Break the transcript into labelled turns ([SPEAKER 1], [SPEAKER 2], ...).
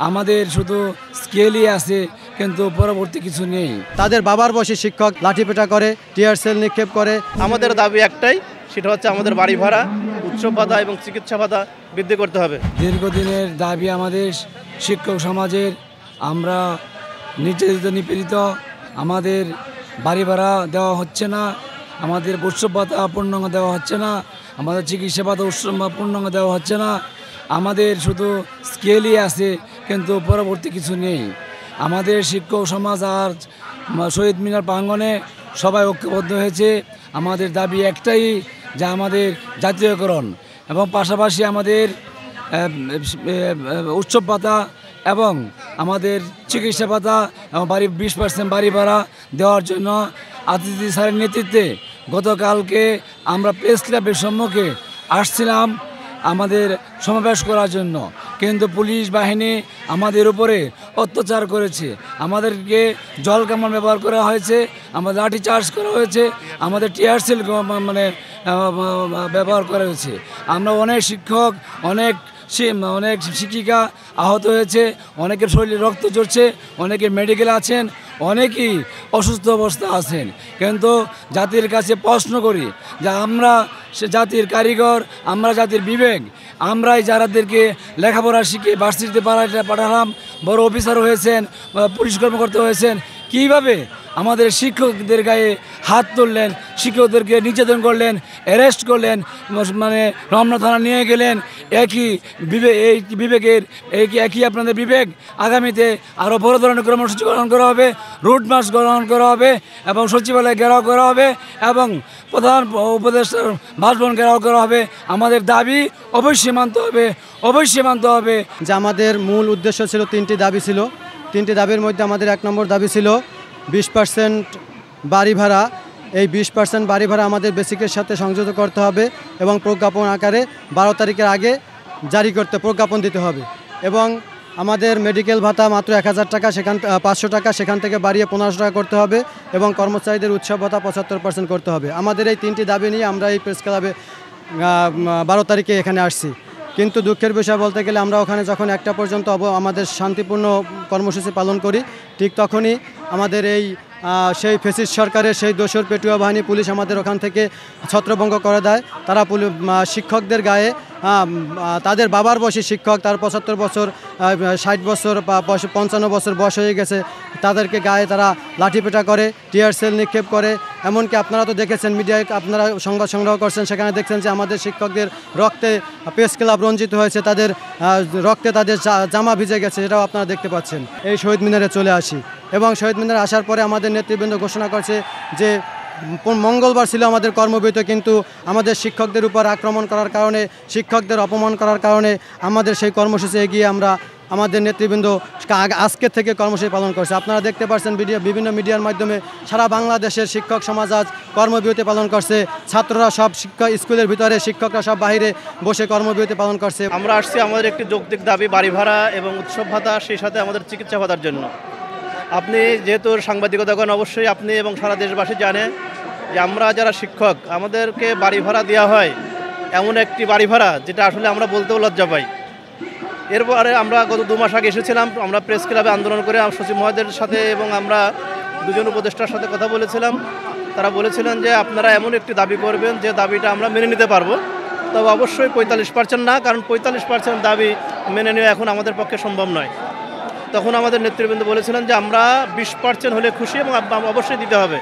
[SPEAKER 1] আমাদের শুধু স্কেলই আছে, কিন্তু পরবর্তী কিছু নেই।
[SPEAKER 2] তাদের বাবার বয়সী শিক্ষক লাঠিপেটা করে, টিয়ার সেল নিক্ষেপ করে।
[SPEAKER 3] আমাদের দাবি একটাই, সেটা হচ্ছে আমাদের বাড়ি ভাড়া, উৎসব ভাতা এবং চিকিৎসা ভাতা বৃদ্ধি করতে হবে।
[SPEAKER 1] দীর্ঘদিনের দাবি আমাদের শিক্ষক সমাজের। আমরা নির্যাতিত নিপীড়িত, আমাদের বাড়ি ভাড়া দেওয়া হচ্ছে না, আমাদের উৎসব ভাতা পূর্ণাঙ্গ দেওয়া হচ্ছে না, আমাদের চিকিৎসা ভাতা পূর্ণাঙ্গ দেওয়া হচ্ছে না। আমাদের শুধু স্কেলই আছে, কিন্তু পরবর্তী কিছু নেই। আমাদের শিক্ষক সমাজ আর শহীদ মিনার প্রাঙ্গণে সবাই ঐক্যবদ্ধ হয়েছে। আমাদের দাবি একটাই, যা আমাদের জাতীয়করণ এবং পাশাপাশি আমাদের উৎসব ভাতা এবং আমাদের চিকিৎসা ভাতা এবং 20% বাড়ি ভাড়া দেওয়ার জন্য আতিথি স্যারের নেতৃত্বে গতকালকে আমরা প্রেস ক্লাবের সম্মুখে আসছিলাম আমাদের সমাবেশ করার জন্য, কিন্তু পুলিশ বাহিনী আমাদের উপরে অত্যাচার করেছে। আমাদেরকে জল কামান ব্যবহার করা হয়েছে, আমাদের লাঠি চার্জ করা হয়েছে, আমাদের টিয়ার সেল মানে ব্যবহার করা হয়েছে। আমরা অনেক শিক্ষক, অনেক শিক্ষিকা আহত হয়েছে, অনেকের শরীরে রক্ত ঝরছে, অনেকে মেডিকেল আছেন, অনেকেই অসুস্থ অবস্থা আছেন। কিন্তু জাতির কাছে প্রশ্ন করি যে আমরা সে জাতির কারিগর, আমরা জাতির বিবেক, আমরাই যারাদেরকে লেখাপড়া শিখে ভার্সিটিতে পাঠালাম, বড় অফিসার হয়েছেন, পুলিশ কর্মকর্তা হয়েছেন, কীভাবে আমাদের শিক্ষকদের গায়ে হাত তুললেন, শিক্ষকদেরকে নির্যাতন করলেন, অ্যারেস্ট করলেন, মানে রমনা থানা নিয়ে গেলেন। এই বিবেকের একই আপনাদের বিবেক। আগামীতে আরও বড় ধরনের কর্মসূচি গ্রহণ করা হবে, রুট মার্চ গ্রহণ করা হবে এবং সচিবালয় ঘেরাও করা হবে এবং প্রধান উপদেষ্টার বাসভবন ঘেরাও করা হবে। আমাদের দাবি অবশ্যই মানতে হবে, অবশ্যই মানতে হবে।
[SPEAKER 2] যে আমাদের মূল উদ্দেশ্য ছিল, তিনটি দাবি ছিল। তিনটি দাবির মধ্যে আমাদের 1 নম্বর দাবি ছিল 20% বাড়ি ভাড়া। এই 20% বাড়ি ভাড়া আমাদের বেসিকের সাথে সংযুক্ত করতে হবে এবং প্রজ্ঞাপন আকারে 12 তারিখের আগে জারি করতে প্রজ্ঞাপন দিতে হবে। এবং আমাদের মেডিকেল ভাতা মাত্র 1000 টাকা, 500 টাকা, সেখান থেকে বাড়িয়ে 1500 টাকা করতে হবে এবং কর্মচারীদের উৎসব ভাতা 75% করতে হবে। আমাদের এই তিনটি দাবি নিয়ে আমরা এই প্রেস ক্লাবে 12 তারিখে এখানে আসছি। কিন্তু দুঃখের বিষয় বলতে গেলে, আমরা ওখানে যখন 1টা পর্যন্ত আমাদের শান্তিপূর্ণ কর্মসূচি পালন করি, ঠিক তখনই আমাদের সেই ফ্যাসিস্ট সরকারের সেই দোসর পেটুয়া বাহিনী পুলিশ আমাদের ওখান থেকে ছত্রভঙ্গ করে দেয়। তারা শিক্ষকদের গায়ে, তাদের বাবার বয়সী শিক্ষক, তার 75 বছর, 60 বছর বা 55 বছর বয়স হয়ে গেছে, তাদেরকে গায়ে তারা লাঠিপেটা করে, টিয়ার সেল নিক্ষেপ করে। এমনকি আপনারা তো দেখেছেন, মিডিয়ায় আপনারা সংবাদ সংগ্রহ করছেন, সেখানে দেখছেন যে আমাদের শিক্ষকদের রক্তে প্রেস ক্লাব রঞ্জিত হয়েছে, তাদের রক্তে তাদের জামা ভিজে গেছে, সেটাও আপনারা দেখতে পাচ্ছেন। এই শহীদ মিনারে চলে আসি এবং শহীদ মিনারে আসার পরে আমাদের নেতৃবৃন্দ ঘোষণা করছে যে মঙ্গলবার ছিল আমাদের কর্মবিরতি, কিন্তু আমাদের শিক্ষকদের উপর আক্রমণ করার কারণে, শিক্ষকদের অপমান করার কারণে আমাদের সেই কর্মসূচি এগিয়ে আমাদের নেতৃবৃন্দ আজকের থেকে কর্মসূচি পালন করছে। আপনারা দেখতে পাচ্ছেন বিভিন্ন মিডিয়ার মাধ্যমে সারা বাংলাদেশের শিক্ষক সমাজ আজ কর্মবিরতি পালন করছে। ছাত্ররা সব স্কুলের ভিতরে, শিক্ষকরা সব বাইরে বসে কর্মবিরতি পালন করছে।
[SPEAKER 3] আমরা আসছি আমাদের একটি যৌক্তিক দাবি, বাড়ি ভাড়া এবং উৎসব ভাতা, সেই সাথে আমাদের চিকিৎসা ভাতার জন্য। আপনি যেহেতু সাংবাদিকতা করেন, অবশ্যই আপনি এবং সারা দেশবাসী জানে যে আমরা যারা শিক্ষক, আমাদেরকে বাড়ি ভাড়া দেওয়া হয়, এমন একটি বাড়ি ভাড়া যেটা আসলে আমরা বলতেও লজ্জা পাই। এরপরে আমরা গত 2 মাস আগে এসেছিলাম, আমরা প্রেস ক্লাবে আন্দোলন করে সচিব মহোদয়ের সাথে এবং আমরা 2জন উপদেষ্টার সাথে কথা বলেছিলাম। তারা বলেছিলেন যে আপনারা এমন একটি দাবি করবেন যে দাবিটা আমরা মেনে নিতে পারবো, তবে অবশ্যই 45% না, কারণ 45% দাবি মেনে নেওয়া এখন আমাদের পক্ষে সম্ভব নয়। তখন আমাদের নেতৃবৃন্দ বলেছিলেন যে আমরা 20% হলে খুশি এবং অবশ্যই দিতে হবে।